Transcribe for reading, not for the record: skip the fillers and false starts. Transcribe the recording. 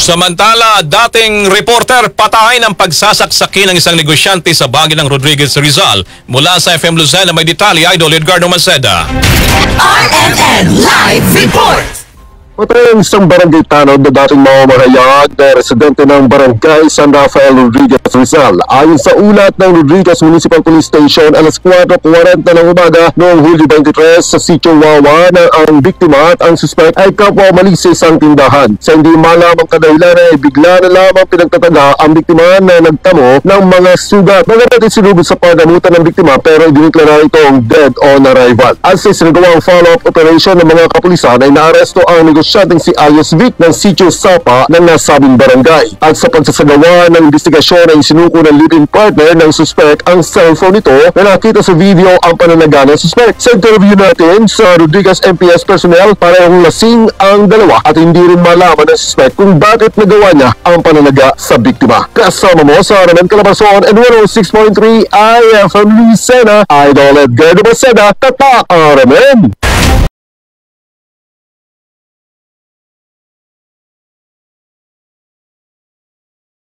Samantala, dating reporter patay ng pagsasaksakin ng isang negosyante sa Baguio ng Rodriguez, Rizal. Mula sa FM Luzon, may detalye, Idol Edgardo Maceda. RMN Live Report! Patay ang isang barangay tanod na dating mamamahayag na residente ng barangay San Rafael, Rodriguez, Rizal. Ayon sa ulat ng Rodriguez Municipal Police Station, alas 4:40 ng umaga noong Hulyo 23 sa Sitio Wawa na ang biktima at ang suspect ay kapwa mali sa isang tindahan. Sa hindi malamang kadahilan ay bigla na lamang pinagtataga ang biktima na nagtamo ng mga sugat. Magagat isinugod sa pagamutan ng biktima pero diniklara itong dead on arrival. At sa sinagawang follow-up operation ng mga kapulisan ay naaresto ang negosyanteng si Alias Vic ng Sitio Sapa ng nasabing barangay. At sa pagsasagawa ng investigasyon ay sinuko ng live-in partner ng suspect ang cellphone nito na nakita sa video ang pananaga ng suspect. Sa interview natin sa Rodriguez MPS personnel, parehong lasing ang dalawa at hindi rin malaman ng suspect kung bakit nagawa niya ang pananaga sa biktima. Kasama mo sa RMN Calabarzon and 106.3 IFM Lucena, Idol Edgardo Maceda, Tatak RMN!